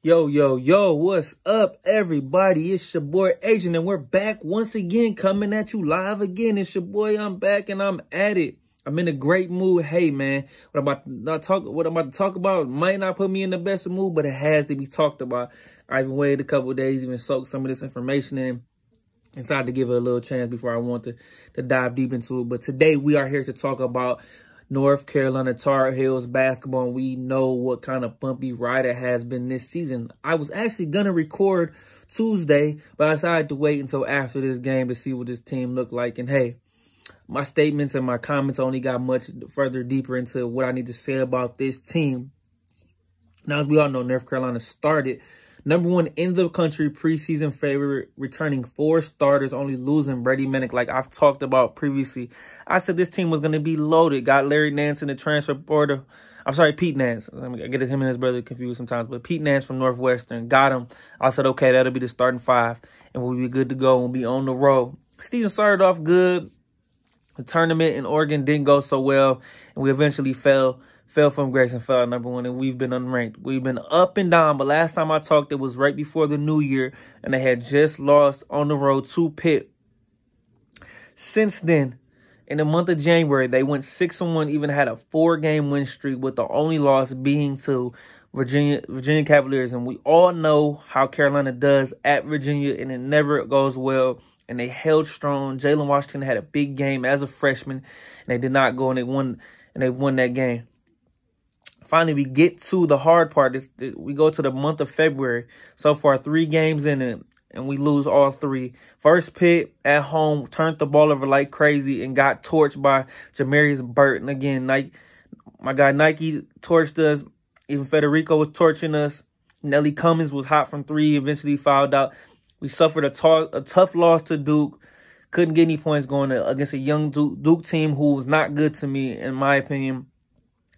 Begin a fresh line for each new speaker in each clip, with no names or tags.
Yo, yo, yo, what's up, everybody? It's your boy, Agent, and we're back once again, coming at you live again. It's your boy, I'm back, and I'm at it. I'm in a great mood. Hey, man, what I'm about to talk about might not put me in the best mood, but it has to be talked about. I even waited a couple of days, even soaked some of this information in. Decided to give it a little chance before I want to dive deep into it. But today, we are here to talk about North Carolina Tar Heels basketball, and we know what kind of bumpy ride it has been this season. I was actually going to record Tuesday, but I decided to wait until after this game to see what this team looked like. And hey, my statements and my comments only got much further deeper into what I need to say about this team. Now, as we all know, North Carolina started #1 in the country preseason favorite, returning 4 starters, only losing Brady Manek, like I've talked about previously. I said this team was going to be loaded. Got Larry Nance in the transfer portal. I'm sorry, Pete Nance. I get him and his brother confused sometimes. But Pete Nance from Northwestern, got him. I said, okay, that'll be the starting 5, and we'll be good to go. We'll be on the road. Season started off good. The tournament in Oregon didn't go so well, and we eventually fell from grace and fell at #1, and we've been unranked. We've been up and down, but last time I talked, it was right before the new year, and they had just lost on the road to Pitt. Since then, in the month of January, they went 6-1, even had a 4-game win streak, with the only loss being to Virginia Cavaliers. And we all know how Carolina does at Virginia, and it never goes well. And they held strong. Jalen Washington had a big game as a freshman, and they did not go, and they won that game. Finally, we get to the hard part. We go to the month of February. So far, 3 games in it, and we lose all 3. First, Pitt at home turned the ball over like crazy and got torched by Jamarius Burton. Again, my guy Nike torched us. Even Federico was torching us. Nelly Cummins was hot from 3, eventually fouled out. We suffered a tough loss to Duke. Couldn't get any points going against a young Duke team who was not good to me, in my opinion.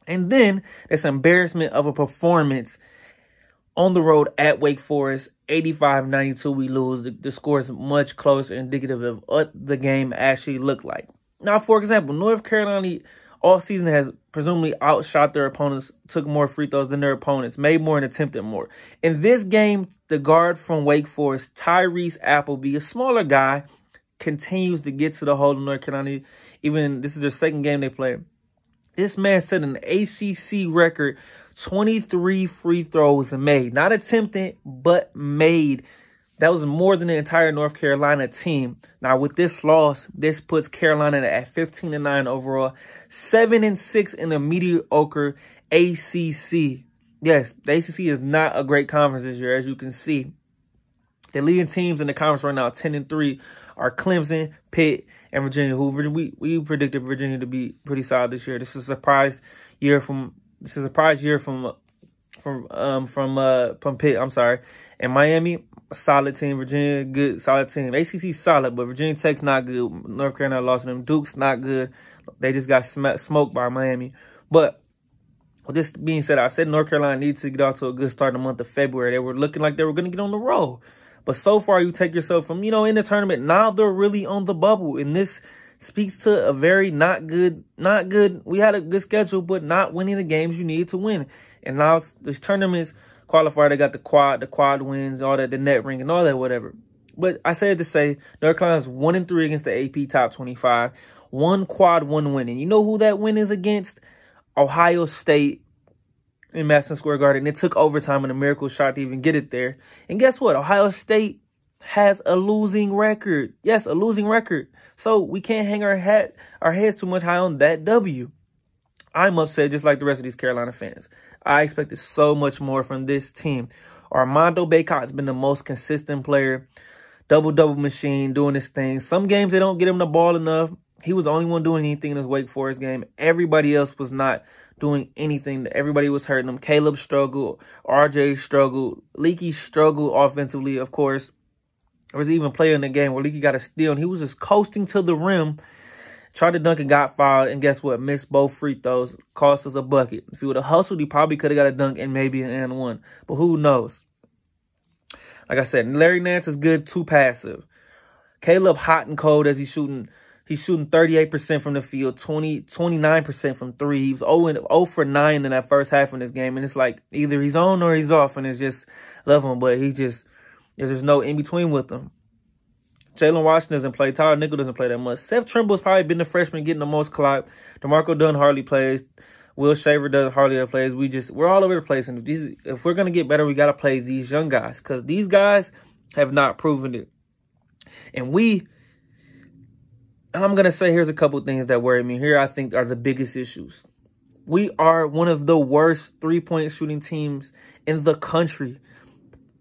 And then this embarrassment of a performance on the road at Wake Forest, 85-92, we lose. The score is much closer, indicative of what the game actually looked like. Now, for example, North Carolina all season has presumably outshot their opponents, took more free throws than their opponents, made more and attempted more. In this game, the guard from Wake Forest, Tyrese Appleby, a smaller guy, continues to get to the hole in North Carolina. Even this is their second game they played. This man set an ACC record, 23 free throws made. Not attempted, but made. That was more than the entire North Carolina team. Now, with this loss, this puts Carolina at 15-9 overall, 7-6 in the mediocre ACC. Yes, the ACC is not a great conference this year, as you can see. The leading teams in the conference right now, 10-3, are Clemson, Pitt, and Virginia. Who we predicted Virginia to be pretty solid this year. This is a surprise year from Pitt. I'm sorry, and Miami, a solid team. Virginia, good, solid team. ACC solid, but Virginia Tech's not good. North Carolina lost to them. Duke's not good. They just got smoked by Miami. But with this being said, I said North Carolina needs to get off to a good start in the month of February. They were looking like they were going to get on the road. But so far, you take yourself from, in the tournament, now they're really on the bubble. And this speaks to a very not good. We had a good schedule, but not winning the games you need to win. And now this tournament's qualifier, they got the quad wins, all that, the net ring and all that, whatever. But I said to say, North Carolina's 1-3 against the AP Top 25. 1 quad 1 win. And you know who that win is against? Ohio State. In Madison Square Garden. It took overtime and a miracle shot to even get it there. And guess what? Ohio State has a losing record. Yes, a losing record. So we can't hang our heads too much high on that W. I'm upset just like the rest of these Carolina fans. I expected so much more from this team. Armando Bacot's been the most consistent player. Double-double machine, doing his thing. Some games they don't get him the ball enough. He was the only one doing anything in this Wake Forest game. Everybody else was not doing anything. Everybody was hurting him. Caleb struggled. RJ struggled. Leaky struggled offensively, of course. There was even a play in the game where Leaky got a steal, and he was just coasting to the rim. Tried to dunk and got fouled, and guess what? Missed both free throws. Cost us a bucket. If he would have hustled, he probably could have got a dunk and maybe an and one. But who knows? Like I said, Larry Nance is good, too passive. Caleb hot and cold as he's shooting He's shooting 38% from the field, 29% from three. He was 0 for 9 in that first half of this game. And it's like either he's on or he's off. And it's just love him. But there's just no in between with him. Jalen Washington doesn't play. Tyler Nickel doesn't play that much. Seth Trimble's probably been the freshman getting the most clout. DeMarco Dunn hardly plays. Will Shaver does hardly ever plays. We're all over the place. And if we're going to get better, we got to play these young guys. Because these guys have not proven it. And I'm going to say here's a couple things that worry me. Here I think are the biggest issues. We are one of the worst three-point shooting teams in the country.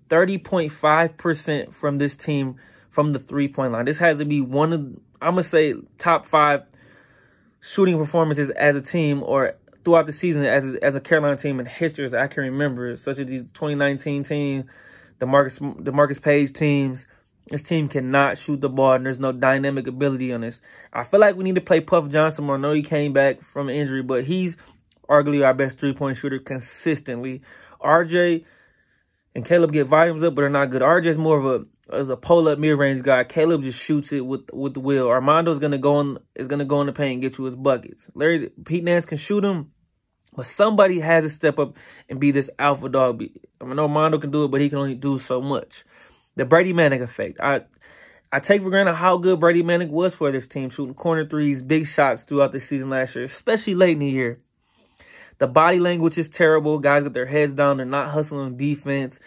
30.5% from this team from the three-point line. This has to be one of, I'm going to say, top 5 shooting performances as a team or throughout the season as a Carolina team in history as I can remember, such as these 2019 team, the Marcus Page teams. This team cannot shoot the ball, and there's no dynamic ability on this. I feel like we need to play Puff Johnson more. I know he came back from injury, but he's arguably our best three-point shooter consistently. RJ and Caleb get volumes up, but they're not good. RJ's more of a pull-up mid-range guy. Caleb just shoots it with the will. Armando's gonna go in the paint and get you his buckets. Pete Nance can shoot him, but somebody has to step up and be this alpha dog. I know Armando can do it, but he can only do so much. The Brady Manick effect. I take for granted how good Brady Manick was for this team, shooting corner threes, big shots throughout the season last year, especially late in the year. The body language is terrible. Guys got their heads down. They're not hustling defense.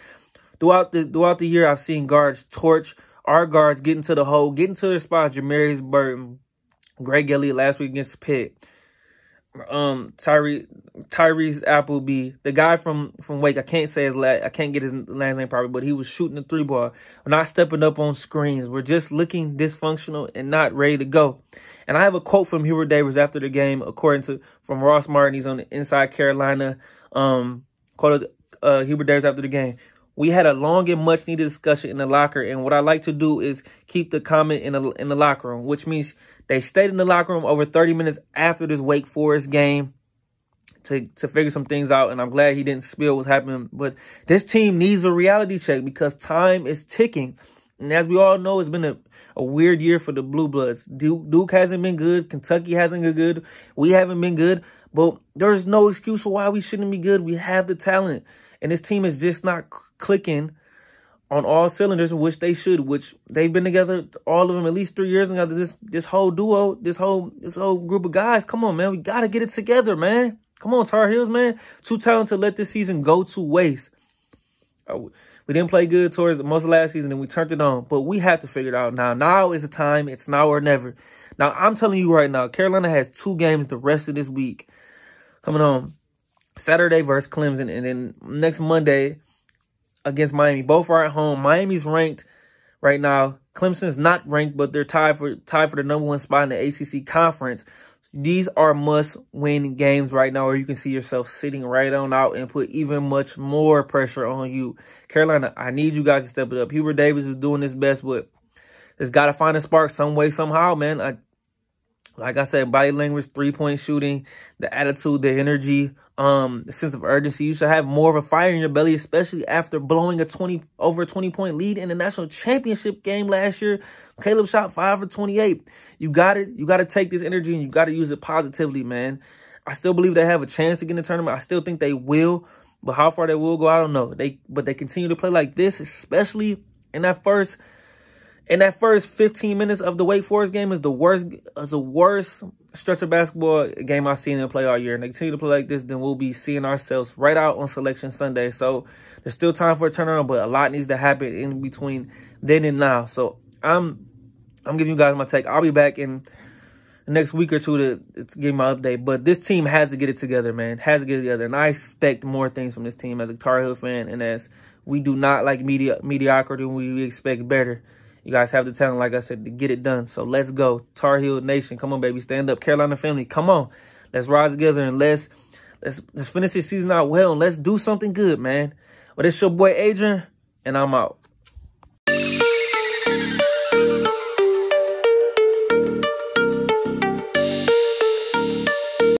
Throughout the year, I've seen guards torch our guards, getting to the hole, getting to their spots. Jamarius Burton, Greg Elliott last week against Pitt. Tyrese Appleby, the guy from Wake. I can't get his last name probably, but he was shooting the 3-ball. We're not stepping up on screens. We're just looking dysfunctional and not ready to go. And I have a quote from Hubert Davis after the game, from Ross Martin. He's on the Inside Carolina. Quoted Hubert Davis after the game. We had a long and much needed discussion in the locker, and what I like to do is keep the comment in the locker room, which means they stayed in the locker room over 30 minutes after this Wake Forest game to figure some things out, and I'm glad he didn't spill what's happening. But this team needs a reality check because time is ticking. And as we all know, it's been a weird year for the Blue Bloods. Duke hasn't been good. Kentucky hasn't been good. We haven't been good. But there's no excuse for why we shouldn't be good. We have the talent. And this team is just not clicking on all cylinders, which they should, which they've been together, all of them, at least 3 years together. This whole duo, this whole group of guys. Come on, man. We got to get it together, man. Come on, Tar Heels, man. Too talented to let this season go to waste. We didn't play good towards most of last season, and we turned it on. But we have to figure it out now. Now is the time. It's now or never. Now, I'm telling you right now, Carolina has 2 games the rest of this week coming on. Saturday versus Clemson, and then next Monday against Miami. Both are at home. Miami's ranked right now. Clemson's not ranked, but they're tied for the #1 spot in the ACC conference. These are must-win games right now, or you can see yourself sitting right on out and put even much more pressure on you. Carolina, I need you guys to step it up. Hubert Davis is doing his best, but it's got to find a spark some way, somehow, man. Like I said, body language, three-point shooting, the attitude, the energy, the sense of urgency. You should have more of a fire in your belly, especially after blowing over a 20-point lead in the national championship game last year. Caleb shot 5 for 28. You got to take this energy and you got to use it positively, man. I still believe they have a chance to get in the tournament. I still think they will, but how far they will go, I don't know. But they continue to play like this, especially in that first 15 minutes of the Wake Forest game is the worst stretch of basketball game I've seen them play all year. And they continue to play like this, then we'll be seeing ourselves right out on Selection Sunday. So there's still time for a turnaround, but a lot needs to happen in between then and now. So I'm giving you guys my take. I'll be back in the next week or two to give my update. But this team has to get it together, man. Has to get it together. And I expect more things from this team as a Tar Heel fan. And as we do not like mediocrity, we expect better. You guys have the talent, like I said, to get it done. So let's go. Tar Heel Nation. Come on, baby. Stand up. Carolina family. Come on. Let's rise together and let's finish this season out well. And let's do something good, man. But it's your boy, Adrian, and I'm out.